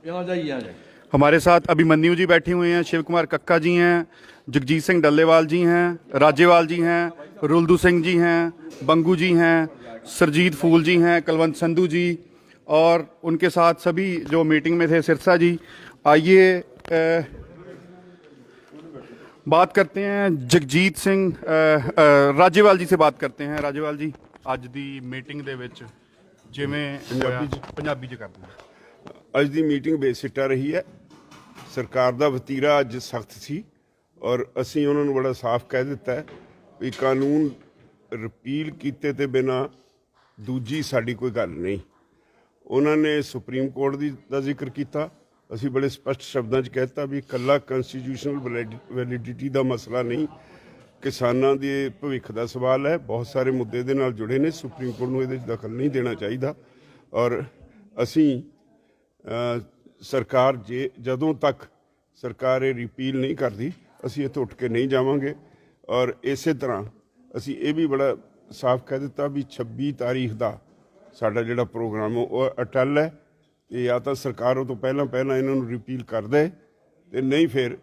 हमारे साथ अभिमन्यु जी बैठे हुए हैं, शिव कुमार कक्का जी हैं, जगजीत सिंह डल्लेवाल जी हैं, राजेवाल जी हैं, रुलदू सिंह जी हैं, बंगू जी हैं, सरजीत फूल जी हैं, कुलवंत संधू जी और उनके साथ सभी जो मीटिंग में थे, सिरसा जी। आइए बात करते हैं जगजीत सिंह राजेवाल जी से बात करते हैं। राजेवाल जी, ਅੱਜ ਦੀ ਮੀਟਿੰਗ ਦੇ ਵਿੱਚ ਜਿਵੇਂ ਪੰਜਾਬੀ ਚ ਕਰਦੇ ਹਾਂ, ਅੱਜ ਦੀ ਮੀਟਿੰਗ ਬੇਸਿੱਟਾ ਰਹੀ ਹੈ। ਸਰਕਾਰ ਦਾ ਵਤੀਰਾ ਅੱਜ ਸਖਤ ਸੀ ਔਰ ਅਸੀਂ ਉਹਨਾਂ ਨੂੰ ਬੜਾ ਸਾਫ਼ ਕਹਿ ਦਿੱਤਾ ਹੈ ਵੀ ਕਾਨੂੰਨ ਰਿਪੀਲ ਕੀਤੇ ਤੇ ਬਿਨਾਂ ਦੂਜੀ ਸਾਡੀ ਕੋਈ ਗੱਲ ਨਹੀਂ। ਉਹਨਾਂ ਨੇ ਸੁਪਰੀਮ ਕੋਰਟ ਦਾ ਜ਼ਿਕਰ ਕੀਤਾ। ਅਸੀਂ ਬੜੇ ਸਪਸ਼ਟ ਸ਼ਬਦਾਂ 'ਚ ਕਹਿਤਾ ਵੀ ਇਕੱਲਾ ਕੰਸਟੀਟਿਊਸ਼ਨਲ ਵੈਲਿਡਿਟੀ ਦਾ ਮਸਲਾ ਨਹੀਂ, ਕਿਸਾਨਾਂ ਦੇ ਭਵਿੱਖ ਦਾ ਸਵਾਲ ਹੈ। ਬਹੁਤ ਸਾਰੇ ਮੁੱਦੇ ਦੇ ਨਾਲ ਜੁੜੇ ਨੇ। ਸੁਪਰੀਮ ਕੋਰਟ ਨੂੰ ਇਹਦੇ 'ਚ ਦਖਲ ਨਹੀਂ ਦੇਣਾ ਚਾਹੀਦਾ ਔਰ ਅਸੀਂ ਸਰਕਾਰ ਜਦੋਂ ਤੱਕ ਸਰਕਾਰ ਇਹ ਰਿਪੀਲ ਨਹੀਂ ਕਰਦੀ ਅਸੀਂ ਇੱਥੋਂ ਉੱਠ ਕੇ ਨਹੀਂ ਜਾਵਾਂਗੇ। ਔਰ ਇਸੇ ਤਰ੍ਹਾਂ ਅਸੀਂ ਇਹ ਵੀ ਬੜਾ ਸਾਫ਼ ਕਹਿ ਦਿੱਤਾ ਵੀ 26 ਤਾਰੀਖ ਦਾ ਸਾਡਾ ਜਿਹੜਾ ਪ੍ਰੋਗਰਾਮ ਉਹ ਅਟੱਲ ਹੈ ਤੇ ਜਾਂ ਤਾਂ ਸਰਕਾਰ ਉਹ ਤੋਂ ਪਹਿਲਾਂ ਇਹਨਾਂ ਨੂੰ ਰਿਪੀਲ ਕਰ ਦੇ ਤੇ ਨਹੀਂ ਫਿਰ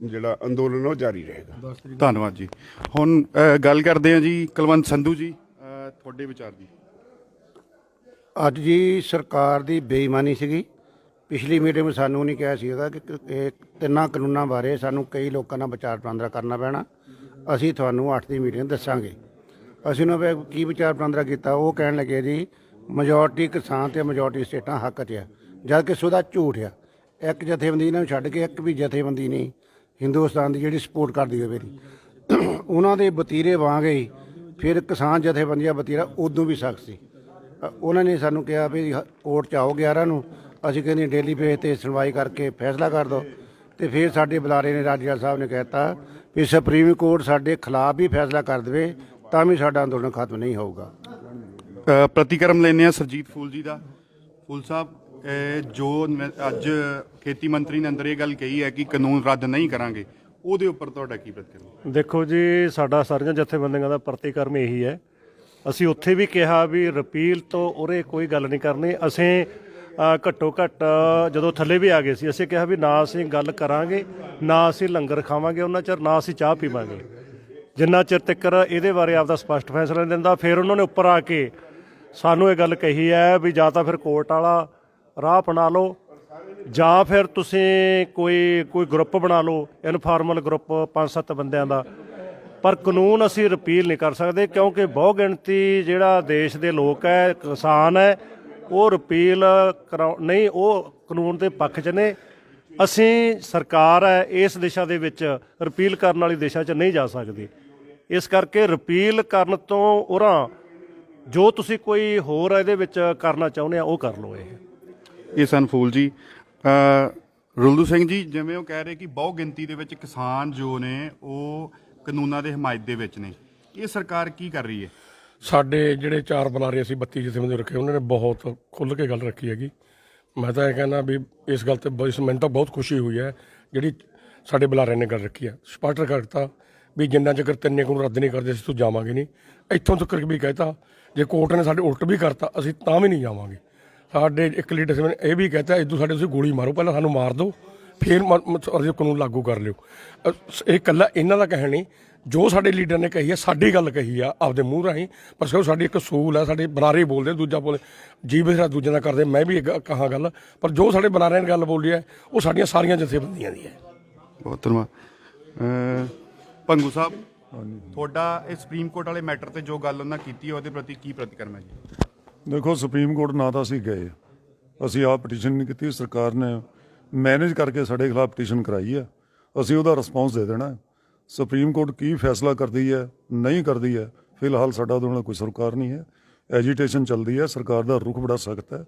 ਜਿਹੜਾ ਅੰਦੋਲਨ ਉਹ ਜਾਰੀ ਰਹੇਗਾ। ਧੰਨਵਾਦ ਜੀ। ਹੁਣ ਗੱਲ ਕਰਦੇ ਹਾਂ ਜੀ ਕੁਲਵੰਤ ਸੰਧੂ ਜੀ, ਤੁਹਾਡੇ ਵਿਚਾਰ ਜੀ। ਅੱਜ ਜੀ ਸਰਕਾਰ ਦੀ ਬੇਈਮਾਨੀ ਸੀਗੀ। ਪਿਛਲੀ ਮੀਟਿੰਗ ਵਿੱਚ ਸਾਨੂੰ ਨਹੀਂ ਕਿਹਾ ਸੀਗਾ ਕਿ ਇਹ ਤਿੰਨਾਂ ਕਾਨੂੰਨਾਂ ਬਾਰੇ ਸਾਨੂੰ ਕਈ ਲੋਕਾਂ ਨਾਲ ਵਿਚਾਰ ਵਟਾਂਦਰਾ ਕਰਨਾ ਪੈਣਾ। ਅਸੀਂ ਤੁਹਾਨੂੰ 8 ਦੀ ਮੀਟਿੰਗ ਦੱਸਾਂਗੇ। ਅਸੀਂ ਉਹਨਾਂ ਵੇ ਕੀ ਵਿਚਾਰ ਵਟਾਂਦਰਾ ਕੀਤਾ, ਉਹ ਕਹਿਣ ਲੱਗੇ ਜੀ ਮੈਜੋਰਟੀ ਕਿਸਾਨ ਅਤੇ ਮੈਜੋਰਟੀ ਸਟੇਟਾਂ ਹੱਕ 'ਚ ਆ, ਜਦ ਕਿ ਸੁਦਾ ਝੂਠ ਆ। ਇੱਕ ਜਥੇਬੰਦੀ ਇਹਨਾਂ ਨੂੰ ਛੱਡ ਕੇ ਇੱਕ ਵੀ ਜਥੇਬੰਦੀ ਨਹੀਂ ਹਿੰਦੁਸਤਾਨ ਦੀ ਜਿਹੜੀ ਸਪੋਰਟ ਕਰਦੀ ਹੋਵੇ ਉਹਨਾਂ ਦੇ ਵਤੀਰੇ ਵਾਂਗ ਹੀ ਫਿਰ ਕਿਸਾਨ ਜਥੇਬੰਦੀਆਂ ਵਤੀਰਾ ਉਦੋਂ ਵੀ ਸਖਤ ਸੀ। ਉਹਨਾਂ ਨੇ ਸਾਨੂੰ ਕਿਹਾ ਵੀ ਕੋਰਟ 'ਚ ਆਓ 11 ਨੂੰ, ਅਸੀਂ ਕਹਿੰਦੇ ਡੇਲੀ ਬੇਸ 'ਤੇ ਸੁਣਵਾਈ ਕਰਕੇ ਫੈਸਲਾ ਕਰ ਦਿਓ। ਅਤੇ ਫਿਰ ਸਾਡੇ ਬੁਲਾਰੇ ਨੇ ਰਾਜੇਵਾਲ ਸਾਹਿਬ ਨੇ ਕਹਿਤਾ ਵੀ ਸੁਪਰੀਮ ਕੋਰਟ ਸਾਡੇ ਖਿਲਾਫ ਵੀ ਫੈਸਲਾ ਕਰ ਦੇਵੇ ਤਾਂ ਵੀ ਸਾਡਾ ਅੰਦੋਲਨ ਖਤਮ ਨਹੀਂ ਹੋਊਗਾ। ਪ੍ਰਤੀਕਰਮ ਲੈਂਦੇ ਹਾਂ ਸਰਜੀਤ ਫੂਲ ਜੀ ਦਾ। ਫੂਲ ਸਾਹਿਬ, ਜੋ ਅੱਜ ਖੇਤੀ ਮੰਤਰੀ ਨੇ ਅੰਦਰ ਇਹ ਗੱਲ ਕਹੀ ਹੈ ਕਿ ਕਾਨੂੰਨ ਰੱਦ ਨਹੀਂ ਕਰਾਂਗੇ, ਉਹਦੇ ਉੱਪਰ ਤੁਹਾਡਾ ਕੀ ਪ੍ਰਤੀਕਰਮ? ਦੇਖੋ ਜੀ, ਸਾਡਾ ਸਾਰੀਆਂ ਜਥੇਬੰਦੀਆਂ ਦਾ ਪ੍ਰਤੀਕਰਮ ਇਹੀ ਹੈ। ਅਸੀਂ ਉੱਥੇ ਵੀ ਕਿਹਾ ਵੀ ਰਿਪੀਲ ਤੋਂ ਉਰੇ ਕੋਈ ਗੱਲ ਨਹੀਂ ਕਰਨੀ। ਅਸੀਂ ਘੱਟੋ ਘੱਟ ਜਦੋਂ ਥੱਲੇ ਵੀ ਆ ਗਏ ਸੀ ਅਸੀਂ ਕਿਹਾ ਵੀ ਨਾ ਅਸੀਂ ਗੱਲ ਕਰਾਂਗੇ, ਨਾ ਅਸੀਂ ਲੰਗਰ ਖਾਵਾਂਗੇ ਉਹਨਾਂ ਚਿਰ, ਨਾ ਅਸੀਂ ਚਾਹ ਪੀਵਾਂਗੇ ਜਿੰਨਾ ਚਿਰ ਤੱਕ ਇਹਦੇ ਬਾਰੇ ਆਪਦਾ ਸਪਸ਼ਟ ਫੈਸਲਾ ਨਹੀਂ ਦਿੰਦਾ। ਫਿਰ ਉਹਨਾਂ ਨੇ ਉੱਪਰ ਆ ਕੇ ਸਾਨੂੰ ਇਹ ਗੱਲ ਕਹੀ ਹੈ ਵੀ ਜਾਂ ਤਾਂ ਫਿਰ ਕੋਰਟ ਵਾਲਾ ਰਾਹ ਅਪਣਾ ਲਓ ਜਾਂ ਫਿਰ ਤੁਸੀਂ ਕੋਈ ਗਰੁੱਪ ਬਣਾ ਲਓ, ਇਨਫਾਰਮਲ ਗਰੁੱਪ 5-7 ਬੰਦਿਆਂ ਦਾ, ਪਰ ਕਾਨੂੰਨ ਅਸੀਂ ਰਿਪੀਲ ਨਹੀਂ ਕਰ ਸਕਦੇ ਕਿਉਂਕਿ ਬਹੁ ਗਿਣਤੀ ਜਿਹੜਾ ਦੇਸ਼ ਦੇ ਲੋਕ ਹੈ, ਕਿਸਾਨ ਹੈ, ਉਹ ਰਿਪੀਲ ਨਹੀਂ, ਉਹ ਕਾਨੂੰਨ ਦੇ ਪੱਖ 'ਚ ਨੇ। ਅਸੀਂ ਸਰਕਾਰ ਹੈ ਇਸ ਦਿਸ਼ਾ ਦੇ ਵਿੱਚ ਰਿਪੀਲ ਕਰਨ ਵਾਲੀ ਦਿਸ਼ਾ 'ਚ ਨਹੀਂ ਜਾ ਸਕਦੀ। ਇਸ ਕਰਕੇ ਰਿਪੀਲ ਕਰਨ ਤੋਂ ਉਰਾਂ ਜੋ ਤੁਸੀਂ ਕੋਈ ਹੋਰ ਇਹਦੇ ਵਿੱਚ ਕਰਨਾ ਚਾਹੁੰਦੇ ਆ ਉਹ ਕਰ ਲਓ। ਇਹ ਸਨ ਫੂਲ ਜੀ। ਰੁਲਦੂ ਸਿੰਘ ਜੀ, ਜਿਵੇਂ ਉਹ ਕਹਿ ਰਹੇ ਕਿ ਬਹੁ ਗਿਣਤੀ ਦੇ ਵਿੱਚ ਕਿਸਾਨ ਜੋ ਨੇ ਉਹ ਕਾਨੂੰਨਾਂ ਦੇ ਹਮਾਇਤ ਦੇ ਵਿੱਚ ਨੇ, ਇਹ ਸਰਕਾਰ ਕੀ ਕਰ ਰਹੀ ਹੈ? ਸਾਡੇ ਜਿਹੜੇ 4 ਬੁਲਾਰੇ ਅਸੀਂ 32 ਜਥੇਬੰਦੀ ਰੱਖੇ, ਉਹਨਾਂ ਨੇ ਬਹੁਤ ਖੁੱਲ੍ਹ ਕੇ ਗੱਲ ਰੱਖੀ ਹੈਗੀ। ਮੈਂ ਤਾਂ ਇਹ ਕਹਿੰਦਾ ਵੀ ਇਸ ਗੱਲ 'ਤੇ ਮੈਨੂੰ ਤਾਂ ਬਹੁਤ ਖੁਸ਼ੀ ਹੋਈ ਹੈ ਜਿਹੜੀ ਸਾਡੇ ਬੁਲਾਰੇ ਨੇ ਗੱਲ ਰੱਖੀ ਹੈ। ਸਪਸ਼ਟ ਕਰਤਾ ਵੀ ਜਿੰਨਾ ਚਿਰ ਤਿੰਨੇ ਕਾਨੂੰਨ ਰੱਦ ਨਹੀਂ ਕਰਦੇ ਅਸੀਂ ਤੋਂ ਜਾਵਾਂਗੇ ਨਹੀਂ। ਇੱਥੋਂ ਤੱਕ ਵੀ ਕਹਿਤਾ ਜੇ ਕੋਰਟ ਨੇ ਸਾਡੇ ਉਲਟ ਵੀ ਕਰਤਾ ਅਸੀਂ ਤਾਂ ਵੀ ਨਹੀਂ ਜਾਵਾਂਗੇ। ਸਾਡੇ ਇੱਕ ਲੀਡਰ ਨੇ ਇਹ ਵੀ ਕਹਿਤਾ ਇਦੋਂ ਸਾਡੇ ਤੁਸੀਂ ਗੋਲੀ ਮਾਰੋ, ਪਹਿਲਾਂ ਸਾਨੂੰ ਮਾਰ ਦਿਓ ਫਿਰ ਕਾਨੂੰਨ ਲਾਗੂ ਕਰ ਲਿਓ। ਇਹ ਇਕੱਲਾ ਇਹਨਾਂ ਦਾ ਕਹਿਣ ਨਹੀਂ, ਜੋ ਸਾਡੇ ਲੀਡਰ ਨੇ ਕਹੀ ਹੈ ਸਾਡੀ ਗੱਲ ਕਹੀ ਆ ਆਪਦੇ ਮੂੰਹ ਰਾਹੀਂ। ਪਰ ਸੋ ਸਾਡੀ ਇੱਕ ਅਸੂਲ ਹੈ, ਸਾਡੇ ਬੁਲਾਰੇ ਬੋਲਦੇ ਦੂਜਾ ਬੋਲੇ ਜੀ ਬਥੇਰਾ ਦੂਜਿਆਂ ਦਾ ਕਰਦੇ, ਮੈਂ ਵੀ ਕਹਾਂ ਗੱਲ, ਪਰ ਜੋ ਸਾਡੇ ਬੁਲਾਰਿਆਂ ਨੇ ਗੱਲ ਬੋਲੀ ਹੈ ਉਹ ਸਾਡੀਆਂ ਸਾਰੀਆਂ ਜਥੇਬੰਦੀਆਂ ਦੀ ਹੈ। ਬਹੁਤ ਧੰਨਵਾਦ। ਭੰਗੂ ਸਾਹਿਬ, ਤੁਹਾਡਾ ਇਹ ਸੁਪਰੀਮ ਕੋਰਟ ਵਾਲੇ ਮੈਟਰ ਤੇ ਜੋ ਗੱਲ ਉਹਨਾਂ ਕੀਤੀ ਹੈ ਉਹਦੇ ਪ੍ਰਤੀ ਕੀ ਪ੍ਰਤੀਕਰਮ ਹੈ ਜੀ? ਦੇਖੋ, ਸੁਪਰੀਮ ਕੋਰਟ ਨਾ ਤਾਂ ਅਸੀਂ ਗਏ, ਅਸੀਂ ਆਪ ਪਟੀਸ਼ਨ ਨਹੀਂ ਕੀਤੀ, ਸਰਕਾਰ ਨੇ ਮੈਨੇਜ ਕਰਕੇ ਸਾਡੇ ਖਿਲਾਫ ਪਟੀਸ਼ਨ ਕਰਾਈ ਹੈ। ਅਸੀਂ ਉਹਦਾ ਰਿਸਪੌਂਸ ਦੇ ਦੇਣਾ। ਸੁਪਰੀਮ ਕੋਰਟ ਕੀ ਫੈਸਲਾ ਕਰਦੀ ਹੈ ਨਹੀਂ ਕਰਦੀ ਹੈ, ਫਿਲਹਾਲ ਸਾਡਾ ਉਹਦੇ ਨਾਲ ਕੋਈ ਸਰਕਾਰ ਨਹੀਂ ਹੈ। ਐਜੀਟੇਸ਼ਨ ਚੱਲਦੀ ਹੈ, ਸਰਕਾਰ ਦਾ ਰੁਖ ਬੜਾ ਸਖਤ ਹੈ।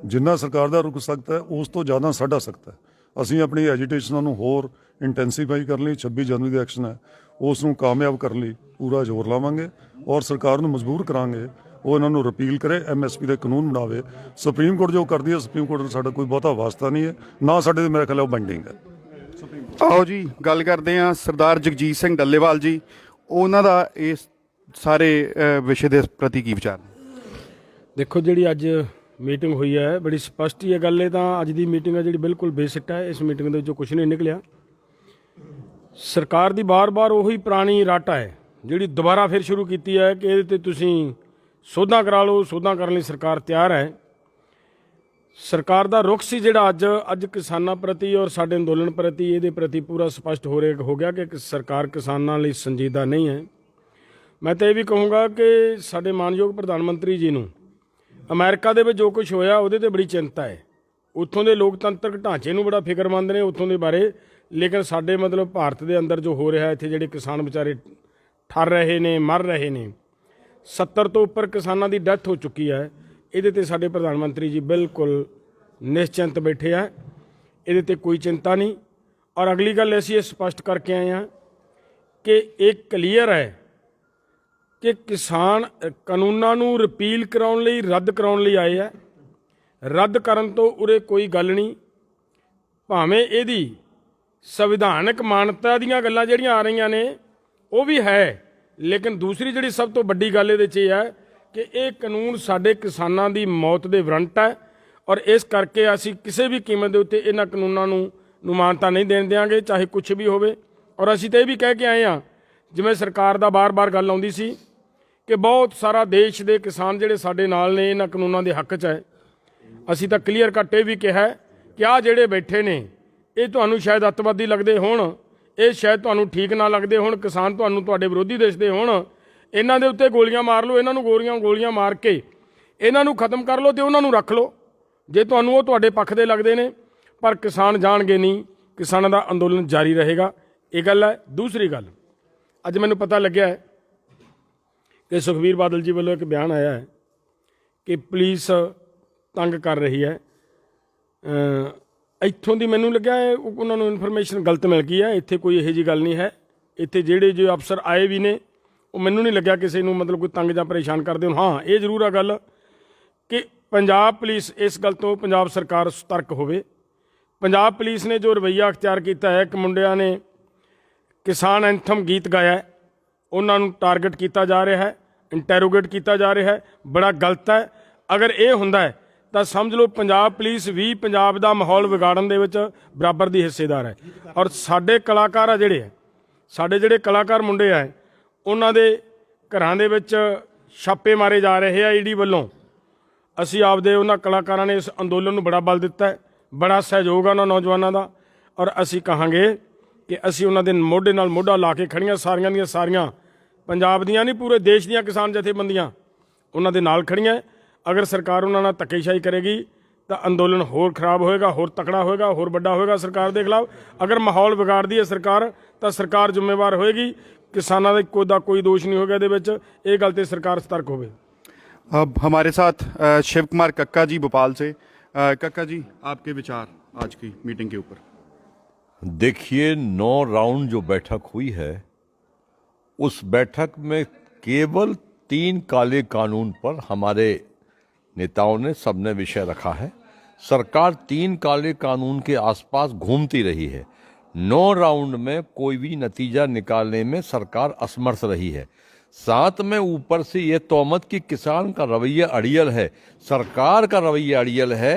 ਜਿੰਨਾ ਸਰਕਾਰ ਦਾ ਰੁਖ ਸਖਤ ਹੈ ਉਸ ਤੋਂ ਜ਼ਿਆਦਾ ਸਾਡਾ ਸਖਤ ਹੈ। ਅਸੀਂ ਆਪਣੀ ਐਜੀਟੇਸ਼ਨਾਂ ਨੂੰ ਹੋਰ ਇੰਟੈਂਸੀਫਾਈ ਕਰਨ ਲਈ 26 ਜਨਵਰੀ ਦਾ ਐਕਸ਼ਨ ਹੈ ਉਸ ਨੂੰ ਕਾਮਯਾਬ ਕਰਨ ਲਈ ਪੂਰਾ ਜ਼ੋਰ ਲਾਵਾਂਗੇ ਔਰ ਸਰਕਾਰ ਨੂੰ ਮਜਬੂਰ ਕਰਾਂਗੇ ਉਹ ਇਹਨਾਂ ਨੂੰ ਰਿਪੀਲ ਕਰੇ, MSP ਦੇ ਕਾਨੂੰਨ ਬਣਾਵੇ। ਸੁਪਰੀਮ ਕੋਰਟ ਜੋ ਕਰਦੀ ਹੈ, ਸੁਪਰੀਮ ਕੋਰਟ ਨਾਲ ਸਾਡਾ ਕੋਈ ਬਹੁਤਾ ਵਾਸਤਾ ਨਹੀਂ ਹੈ, ਨਾ ਸਾਡੇ ਮੇਰੇ ਖਿਆਲ ਉਹ ਬਾਈਂਡਿੰਗ ਹੈ। ਆਓ ਜੀ ਗੱਲ ਕਰਦੇ ਹਾਂ ਸਰਦਾਰ ਜਗਜੀਤ ਸਿੰਘ ਡੱਲੇਵਾਲ ਜੀ, ਉਹਨਾਂ ਦਾ ਇਸ ਸਾਰੇ ਵਿਸ਼ੇ ਦੇ ਪ੍ਰਤੀ ਕੀ ਵਿਚਾਰ? ਦੇਖੋ, ਜਿਹੜੀ ਅੱਜ ਮੀਟਿੰਗ ਹੋਈ ਹੈ ਬੜੀ ਸਪਸ਼ਟ ਹੀ ਇਹ ਗੱਲ ਹੈ। ਤਾਂ ਅੱਜ ਦੀ ਮੀਟਿੰਗ ਹੈ ਜਿਹੜੀ ਬਿਲਕੁਲ ਬੇਸਿੱਟਾ ਹੈ। ਇਸ ਮੀਟਿੰਗ ਦੇ ਵਿੱਚੋਂ ਕੁਝ ਨਹੀਂ ਨਿਕਲਿਆ। ਸਰਕਾਰ ਦੀ ਬਾਰ-ਬਾਰ ਉਹੀ ਪੁਰਾਣੀ ਰੱਟ ਹੈ ਜਿਹੜੀ ਦੁਬਾਰਾ ਫਿਰ ਸ਼ੁਰੂ ਕੀਤੀ ਹੈ ਕਿ ਇਹਦੇ ਤੇ ਤੁਸੀਂ ਸੋਧਾਂ ਕਰਾ ਲਓ। ਸੋਧਾਂ ਕਰਨ ਲਈ ਸਰਕਾਰ ਤਿਆਰ ਹੈ। ਸਰਕਾਰ ਦਾ ਰੁਖ ਸੀ ਜਿਹੜਾ ਅੱਜ ਕਿਸਾਨਾਂ ਪ੍ਰਤੀ ਔਰ ਸਾਡੇ ਅੰਦੋਲਨ ਪ੍ਰਤੀ ਇਹਦੇ ਪ੍ਰਤੀ ਪੂਰਾ ਸਪਸ਼ਟ ਹੋ ਗਿਆ ਕਿ ਸਰਕਾਰ ਕਿਸਾਨਾਂ ਲਈ ਸੰਜੀਦਾ ਨਹੀਂ ਹੈ। ਮੈਂ ਤਾਂ ਇਹ ਵੀ ਕਹੂੰਗਾ ਕਿ ਸਾਡੇ ਮਾਨਯੋਗ ਪ੍ਰਧਾਨ ਮੰਤਰੀ ਜੀ ਨੂੰ ਅਮਰੀਕਾ ਦੇ ਵਿੱਚ ਜੋ ਕੁਝ ਹੋਇਆ ਉਹਦੇ ਤੇ ਬੜੀ ਚਿੰਤਾ ਹੈ। ਉੱਥੋਂ ਦੇ ਲੋਕਤੰਤਰਕ ਢਾਂਚੇ ਨੂੰ ਬੜਾ ਫਿਕਰਮੰਦ ਨੇ ਉੱਥੋਂ ਦੇ ਬਾਰੇ। ਲੇਕਿਨ ਸਾਡੇ ਮਤਲਬ ਭਾਰਤ ਦੇ ਅੰਦਰ ਜੋ ਹੋ ਰਿਹਾ ਇੱਥੇ ਜਿਹੜੇ ਕਿਸਾਨ ਵਿਚਾਰੇ ਠਰ ਰਹੇ ਨੇ, ਮਰ ਰਹੇ ਨੇ, 70 ਤੋਂ ਉੱਪਰ ਕਿਸਾਨਾਂ ਦੀ ਡੈਥ ਹੋ ਚੁੱਕੀ ਹੈ। ਇਹਦੇ ਤੇ ਸਾਡੇ ਪ੍ਰਧਾਨ ਮੰਤਰੀ ਜੀ ਬਿਲਕੁਲ ਨਿਸ਼ਚਿੰਤ ਬੈਠੇ ਆ। ਇਹਦੇ ਤੇ ਕੋਈ ਚਿੰਤਾ ਨਹੀਂ। ਔਰ ਅਗਲੀ ਗੱਲ ਅਸੀਂ ਇਹ ਸਪਸ਼ਟ ਕਰਕੇ ਆਏ ਹਾਂ ਕਿ ਇਹ ਕਲੀਅਰ ਹੈ ਕਿ ਕਿਸਾਨ ਕਾਨੂੰਨਾਂ ਨੂੰ ਰਿਪੀਲ ਕਰਾਉਣ ਲਈ, ਰੱਦ ਕਰਾਉਣ ਲਈ ਆਏ ਆ। ਰੱਦ ਕਰਨ ਤੋਂ ਉਰੇ ਕੋਈ ਗੱਲ ਨਹੀਂ। ਭਾਵੇਂ ਇਹਦੀ ਸੰਵਿਧਾਨਕ ਮਾਨਤਾ ਦੀਆਂ ਗੱਲਾਂ ਜਿਹੜੀਆਂ ਆ ਰਹੀਆਂ ਨੇ ਉਹ ਵੀ ਹੈ, ਲੇਕਿਨ ਦੂਸਰੀ ਜਿਹੜੀ ਸਭ ਤੋਂ ਵੱਡੀ ਗੱਲ ਇਹਦੇ 'ਚ ਇਹ ਹੈ ਕਿ ਇਹ ਕਾਨੂੰਨ ਸਾਡੇ ਕਿਸਾਨਾਂ ਦੀ ਮੌਤ ਦੇ ਵਾਰੰਟ ਹੈ। ਔਰ ਇਸ ਕਰਕੇ ਅਸੀਂ ਕਿਸੇ ਵੀ ਕੀਮਤ ਦੇ ਉੱਤੇ ਇਹਨਾਂ ਕਾਨੂੰਨਾਂ ਨੂੰ ਮਾਨਤਾ ਨਹੀਂ ਦੇਣ ਦਿਆਂਗੇ, ਚਾਹੇ ਕੁਝ ਵੀ ਹੋਵੇ। ਔਰ ਅਸੀਂ ਤਾਂ ਇਹ ਵੀ ਕਹਿ ਕੇ ਆਏ ਹਾਂ, ਜਿਵੇਂ ਸਰਕਾਰ ਦਾ ਬਾਰ-ਬਾਰ ਗੱਲ ਆਉਂਦੀ ਸੀ ਕਿ ਬਹੁਤ ਸਾਰਾ ਦੇਸ਼ ਦੇ ਕਿਸਾਨ ਜਿਹੜੇ ਸਾਡੇ ਨਾਲ ਨੇ ਇਹਨਾਂ ਕਾਨੂੰਨਾਂ ਦੇ ਹੱਕ 'ਚ ਹੈ। ਅਸੀਂ ਤਾਂ ਕਲੀਅਰ ਕੱਟ ਇਹ ਵੀ ਕਿਹਾ ਕਿ ਆਹ ਜਿਹੜੇ ਬੈਠੇ ਨੇ ਇਹ ਤੁਹਾਨੂੰ ਸ਼ਾਇਦ ਅੱਤਵਾਦੀ ਲੱਗਦੇ ਹੋਣ, ਇਹ ਸ਼ਾਇਦ ਤੁਹਾਨੂੰ ਠੀਕ ਨਾ ਲੱਗਦੇ ਹੋਣ, ਕਿਸਾਨ ਤੁਹਾਨੂੰ ਤੁਹਾਡੇ ਵਿਰੋਧੀ ਦਿਸਦੇ ਹੋਣ, ਇਹਨਾਂ ਦੇ ਉੱਤੇ ਗੋਲੀਆਂ ਮਾਰ ਲਓ, ਇਹਨਾਂ ਨੂੰ ਗੋਲੀਆਂ ਮਾਰ ਕੇ ਇਹਨਾਂ ਨੂੰ ਖਤਮ ਕਰ ਲਓ ਤੇ ਉਹਨਾਂ ਨੂੰ ਰੱਖ ਲਓ ਜੇ ਤੁਹਾਨੂੰ ਉਹ ਤੁਹਾਡੇ ਪੱਖ ਦੇ ਲੱਗਦੇ ਨੇ। ਪਰ ਕਿਸਾਨ ਜਾਣਗੇ ਨਹੀਂ, ਕਿਸਾਨਾਂ ਦਾ ਅੰਦੋਲਨ ਜਾਰੀ ਰਹੇਗਾ। ਇਹ ਗੱਲ ਹੈ। ਦੂਸਰੀ ਗੱਲ, ਅੱਜ ਮੈਨੂੰ ਪਤਾ ਲੱਗਿਆ ਹੈ ਕਿ ਸੁਖਬੀਰ ਬਾਦਲ ਜੀ ਵੱਲੋਂ ਇੱਕ ਬਿਆਨ ਆਇਆ ਹੈ ਕਿ ਪੁਲਿਸ ਤੰਗ ਕਰ ਰਹੀ ਹੈ। ਇੱਥੋਂ ਦੀ ਮੈਨੂੰ ਲੱਗਿਆ ਉਹਨਾਂ ਨੂੰ ਇਨਫੋਰਮੇਸ਼ਨ ਗਲਤ ਮਿਲ ਗਈ ਹੈ। ਇੱਥੇ ਕੋਈ ਇਹੋ ਜਿਹੀ ਗੱਲ ਨਹੀਂ ਹੈ। ਇੱਥੇ ਜਿਹੜੇ ਜੋ ਅਫਸਰ ਆਏ ਵੀ ਨੇ ਉਹ ਮੈਨੂੰ ਨਹੀਂ ਲੱਗਿਆ ਕਿਸੇ ਨੂੰ ਮਤਲਬ ਕੋਈ ਤੰਗ ਜਾਂ ਪਰੇਸ਼ਾਨ ਕਰਦੇ ਹੋਣ। ਹਾਂ, ਇਹ ਜ਼ਰੂਰ ਆ ਗੱਲ ਕਿ ਪੰਜਾਬ ਪੁਲਿਸ ਇਸ ਗੱਲ ਤੋਂ ਪੰਜਾਬ ਸਰਕਾਰ ਸਤਰਕ ਹੋਵੇ। ਪੰਜਾਬ ਪੁਲਿਸ ਨੇ ਜੋ ਰਵੱਈਆ ਅਖਤਿਆਰ ਕੀਤਾ ਹੈ ਕਿ ਮੁੰਡਿਆਂ ਨੇ ਕਿਸਾਨ ਐਂਥਮ ਗੀਤ ਗਾਇਆ ਹੈ, ਉਹਨਾਂ ਨੂੰ ਟਾਰਗੇਟ ਕੀਤਾ ਜਾ ਰਿਹਾ ਹੈ, ਇੰਟੈਰੋਗੇਟ ਕੀਤਾ ਜਾ ਰਿਹਾ ਹੈ, ਬੜਾ ਗਲਤ ਹੈ। ਅਗਰ ਇਹ ਹੁੰਦਾ ਹੈ ਤਾਂ ਸਮਝ ਲਓ ਪੰਜਾਬ ਪੁਲਿਸ ਵੀ ਪੰਜਾਬ ਦਾ ਮਾਹੌਲ ਵਿਗਾੜਨ ਦੇ ਵਿੱਚ ਬਰਾਬਰ ਦੀ ਹਿੱਸੇਦਾਰ ਹੈ। ਔਰ ਸਾਡੇ ਕਲਾਕਾਰ ਆ ਸਾਡੇ ਜਿਹੜੇ ਕਲਾਕਾਰ ਮੁੰਡੇ ਆ ਉਹਨਾਂ ਦੇ ਘਰਾਂ ਦੇ ਵਿੱਚ ਛਾਪੇ ਮਾਰੇ ਜਾ ਰਹੇ ਆ ਈਡੀ ਵੱਲੋਂ। ਅਸੀਂ ਆਪਦੇ ਉਹਨਾਂ ਕਲਾਕਾਰਾਂ ਨੇ ਇਸ ਅੰਦੋਲਨ ਨੂੰ ਬੜਾ ਬਲ ਦਿੱਤਾ ਹੈ, ਬੜਾ ਸਹਿਯੋਗ ਆ ਉਹਨਾਂ ਨੌਜਵਾਨਾਂ ਦਾ। ਔਰ ਅਸੀਂ ਕਹਾਂਗੇ ਕਿ ਅਸੀਂ ਉਹਨਾਂ ਦੇ ਮੋਢੇ ਨਾਲ ਮੋਢਾ ਲਾ ਕੇ ਖੜੀਆਂ, ਸਾਰੀਆਂ ਦੀਆਂ ਸਾਰੀਆਂ ਪੰਜਾਬ ਦੀਆਂ ਨਹੀਂ ਪੂਰੇ ਦੇਸ਼ ਦੀਆਂ ਕਿਸਾਨ ਜਥੇਬੰਦੀਆਂ ਉਹਨਾਂ ਦੇ ਨਾਲ ਖੜੀਆਂ। ਅਗਰ ਸਰਕਾਰ ਉਹਨਾਂ ਨਾਲ ਧੱਕੇਸ਼ਾਹੀ ਕਰੇਗੀ ਤਾਂ ਅੰਦੋਲਨ ਹੋਰ ਖਰਾਬ ਹੋਏਗਾ, ਹੋਰ ਤਕੜਾ ਹੋਏਗਾ, ਹੋਰ ਵੱਡਾ ਹੋਏਗਾ ਸਰਕਾਰ ਦੇ ਖਿਲਾਫ। ਅਗਰ ਮਾਹੌਲ ਵਿਗਾੜਦੀ ਹੈ ਸਰਕਾਰ ਤਾਂ ਸਰਕਾਰ ਜ਼ਿੰਮੇਵਾਰ ਹੋਏਗੀ। ਕਿਸਾਨਾਂ ਦਾ ਕੋਈ ਦੋਸ਼ ਨਹੀਂ ਹੋਗਾ ਇਹਦੇ ਵਿੱਚ। ਇਹ ਗੱਲ ਤੇ ਸਰਕਾਰ ਸਤਰਕ होवे। अब हमारे साथ शिव कुमार कक्का जी भोपाल से। कक्का जी, आपके विचार आज की मीटिंग के ऊपर? देखिए, 9 राउंड जो बैठक हुई है उस बैठक में केवल 3 काले कानून पर हमारे नेताओं ने सबने विषय रखा है। सरकार 3 काले कानून के आसपास घूमती रही है। 9 राउंड में कोई भी नतीजा निकालने में सरकार असमर्थ रही है। साथ में ऊपर से ये तोहमत कि किसान का रवैया अड़ियल है, सरकार का रवैया अड़ियल है,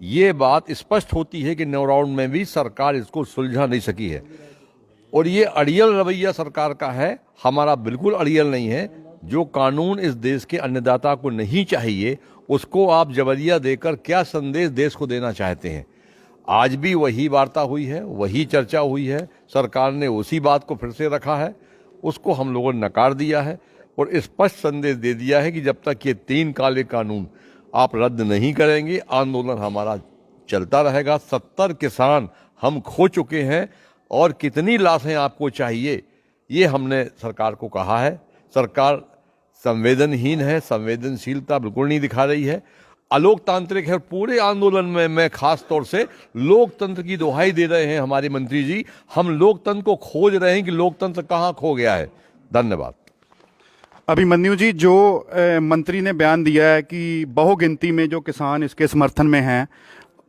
ये बात स्पष्ट होती है कि 9 राउंड में भी सरकार इसको सुलझा नहीं सकी है। और ये अड़ियल रवैया सरकार का है, हमारा बिल्कुल अड़ियल नहीं है। जो कानून इस देश के अन्नदाता को नहीं चाहिए उसको आप जबरिया देकर क्या संदेश देश को देना चाहते हैं? आज भी वही वार्ता हुई है, वही चर्चा हुई है, सरकार ने उसी बात को फिर से रखा है, उसको हम लोगों ने नकार दिया है और स्पष्ट संदेश दे दिया है कि जब तक ये 3 काले कानून आप रद्द नहीं करेंगे आंदोलन हमारा चलता रहेगा। 70 किसान हम खो चुके हैं और कितनी लाशें आपको चाहिए ये हमने सरकार को कहा है। सरकार संवेदनहीन है, संवेदनशीलता बिल्कुल नहीं दिखा रही है, अलोकतांत्रिक है। पूरे आंदोलन में मैं खास तौर से लोकतंत्र की दुहाई दे रहे हैं हमारे मंत्री जी। हम लोकतंत्र को खोज रहे हैं कि लोकतंत्र कहाँ खो गया है। धन्यवाद। अभिमन्यु जी, जो मंत्री ने बयान दिया है कि बहुगिनती में जो किसान इसके समर्थन में हैं,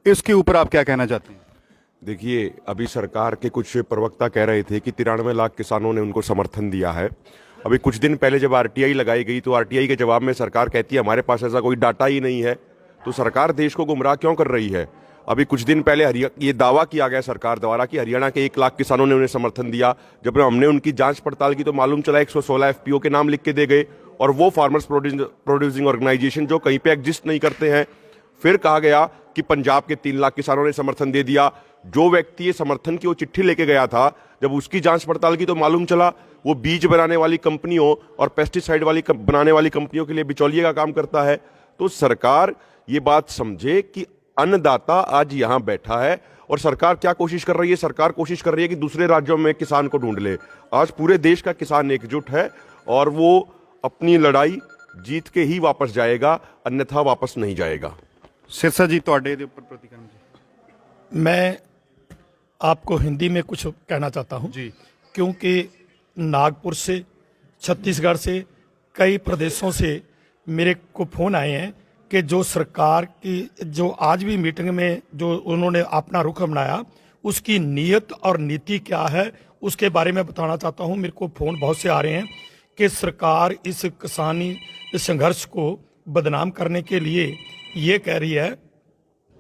इसके ऊपर आप क्या कहना चाहते हैं? देखिए, अभी सरकार के कुछ प्रवक्ता कह रहे थे कि 93 लाख किसानों ने उनको समर्थन दिया है। अभी कुछ दिन पहले जब आरटीआई लगाई गई तो आरटीआई के जवाब में सरकार कहती है हमारे पास ऐसा कोई डाटा ही नहीं है, तो सरकार देश को गुमराह क्यों कर रही है? अभी कुछ दिन पहले ये दावा किया गया सरकार द्वारा कि हरियाणा के 1 लाख किसानों ने उन्हें समर्थन दिया। जब हमने उनकी जांच पड़ताल की तो मालूम चला 116 एफपीओ के नाम लिख के दे गए, और वो फार्मर्स प्रोड्यूसिंग ऑर्गेनाइजेशन जो कहीं पे एग्जिस्ट नहीं करते हैं। फिर कहा गया कि पंजाब के 3 लाख किसानों ने समर्थन दे दिया। जो व्यक्ति ये समर्थन की वो चिट्ठी लेके गया था, जब उसकी जांच पड़ताल की तो मालूम चला वो बीज बनाने वाली कंपनियों और पेस्टिसाइड बनाने वाली कंपनियों के लिए बिचौलिए का काम करता है। तो सरकार ये बात समझे कि अन्नदाता आज यहां बैठा है, और सरकार क्या कोशिश कर रही है? सरकार कोशिश कर रही है कि दूसरे राज्यों में किसान को ढूंढ ले। आज पूरे देश का किसान एकजुट है और वो अपनी लड़ाई जीत के ही वापस जाएगा, अन्यथा वापस नहीं जाएगा। सिरसा जी ਤੁਹਾਡੇ ਦੇ ਉੱਪਰ ਪ੍ਰਤੀਕਰਮ ਜੀ। मैं आपको हिंदी में कुछ कहना चाहता हूं जी। क्योंकि नागपुर से, छत्तीसगढ़ से, कई प्रदेशों से मेरे को फ़ोन आए हैं कि जो सरकार की जो आज भी मीटिंग में जो उन्होंने अपना रुख बनाया उसकी नीयत और नीति क्या है उसके बारे में बताना चाहता हूं। मेरे को फ़ोन बहुत से आ रहे हैं कि सरकार इस किसानी संघर्ष को बदनाम करने के लिए ये कह रही है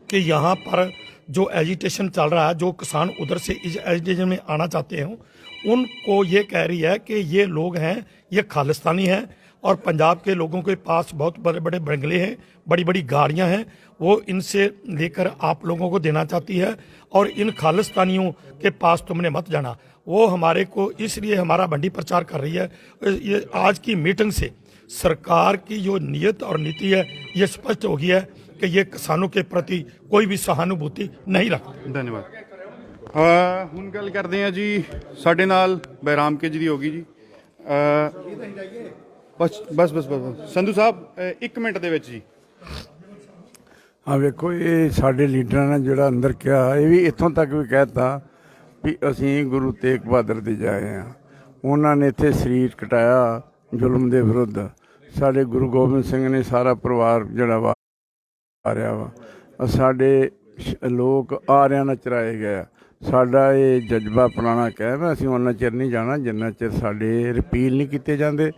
कि यहाँ पर जो एजिटेशन चल रहा है, जो किसान उधर से इस एजिटेशन में आना चाहते हैं उनको ये कह रही है कि ये लोग हैं, ये खालिस्तानी हैं, और पंजाब के लोगों के पास बहुत बड़े बड़े बंगले हैं, बड़ी बड़ी गाड़ियां हैं, वो इनसे लेकर आप लोगों को देना चाहती है, और इन खालिस्तानियों के पास तुमने मत जाना। वो हमारे को इसलिए हमारा भंडी प्रचार कर रही है। ये आज की मीटिंग से सरकार की जो नीयत और नीति है ये स्पष्ट हो गया है कि ये किसानों के प्रति कोई भी सहानुभूति नहीं रखती। ਧੰਨਵਾਦ। ਹੁਣ ਗੱਲ ਕਰਦੇ ਹਾਂ ਜੀ, ਸਾਡੇ ਨਾਲ ਬੈਰਾਮ ਕੇ ਜੀ ਦੀ ਹੋਗੀ ਜੀ। ਬਸ ਸੰਧੂ ਸਾਹਿਬ 1 ਮਿੰਟ ਦੇ ਵਿੱਚ ਜੀ। ਹਾਂ ਵੇਖੋ, ਇਹ ਸਾਡੇ ਲੀਡਰਾਂ ਨੇ ਜਿਹੜਾ ਅੰਦਰ ਕਿਹਾ ਇਹ ਵੀ ਇੱਥੋਂ ਤੱਕ ਵੀ ਕਹਿਤਾ ਵੀ ਅਸੀਂ ਗੁਰੂ ਤੇਗ ਬਹਾਦਰ ਦੇ ਜਾਏ ਹਾਂ। ਉਹਨਾਂ ਨੇ ਇੱਥੇ ਸਰੀਰ ਕਟਾਇਆ ਜ਼ੁਲਮ ਦੇ ਵਿਰੁੱਧ। ਸਾਡੇ ਗੁਰੂ ਗੋਬਿੰਦ ਸਿੰਘ ਨੇ ਸਾਰਾ ਪਰਿਵਾਰ ਜਿਹੜਾ ਵਾ ਆ ਰਿਹਾ ਵਾ, ਸਾਡੇ ਲੋਕ ਆਰਿਆਂ ਨਾਲ ਚਰਾਏ ਗਏ। ਸਾਡਾ ਇਹ ਜਜ਼ਬਾ ਪੁਰਾਣਾ ਕਹਿ ਅਸੀਂ ਉਹਨਾਂ ਚਿਰ ਨਹੀਂ ਜਾਣਾ ਜਿੰਨਾ ਚਿਰ ਸਾਡੇ ਰਿਪੀਲ ਨਹੀਂ ਕੀਤੇ ਜਾਂਦੇ।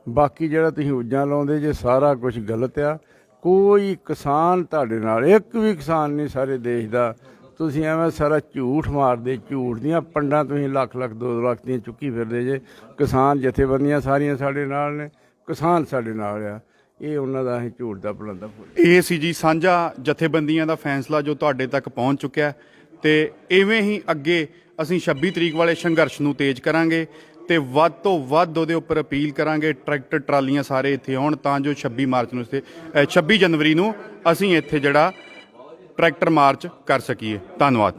ਬਾਕੀ ਜਿਹੜਾ ਤੁਸੀਂ ਉੱਜਾਂ ਲਾਉਂਦੇ ਜੇ ਸਾਰਾ ਕੁਝ ਗਲਤ ਆ। ਕੋਈ ਕਿਸਾਨ ਤੁਹਾਡੇ ਨਾਲ, ਇੱਕ ਵੀ ਕਿਸਾਨ ਨਹੀਂ ਸਾਰੇ ਦੇਸ਼ ਦਾ। ਤੁਸੀਂ ਐਵੇਂ ਸਾਰਾ ਝੂਠ ਮਾਰਦੇ, ਝੂਠ ਦੀਆਂ ਪੰਡਾਂ ਤੁਸੀਂ ਲੱਖ 2 ਲੱਖ ਦੀਆਂ ਚੁੱਕੀ ਫਿਰਦੇ ਜੇ। ਕਿਸਾਨ ਜਥੇਬੰਦੀਆਂ ਸਾਰੀਆਂ ਸਾਡੇ ਨਾਲ ਨੇ, ਕਿਸਾਨ ਸਾਡੇ ਨਾਲ ਆ। ਇਹ ਉਹਨਾਂ ਦਾ ਅਸੀਂ ਝੂਠ ਦਾ ਪਲਾਂਦਾ ਫੁੱਲ। ਇਹ ਸੀ ਜੀ ਸਾਂਝਾ ਜਥੇਬੰਦੀਆਂ ਦਾ ਫੈਸਲਾ ਜੋ ਤੁਹਾਡੇ ਤੱਕ ਪਹੁੰਚ ਚੁੱਕਿਆ, ਤੇ ਇਵੇਂ ਹੀ ਅੱਗੇ ਅਸੀਂ 26 ਤਰੀਕ ਵਾਲੇ ਸੰਘਰਸ਼ ਨੂੰ ਤੇਜ਼ ਕਰਾਂਗੇ ਤੇ ਵੱਧ ਤੋਂ ਵੱਧ ਉਹਦੇ ਉੱਪਰ ਅਪੀਲ ਕਰਾਂਗੇ। ਟਰੈਕਟਰ ਟਰਾਲੀਆਂ ਸਾਰੇ ਇੱਥੇ ਆਉਣ ਤਾਂ ਜੋ 26 ਜਨਵਰੀ ਨੂੰ ਅਸੀਂ ਇੱਥੇ ਜਿਹੜਾ ਟਰੈਕਟਰ ਮਾਰਚ ਕਰ ਸਕੀਏ। ਧੰਨਵਾਦ।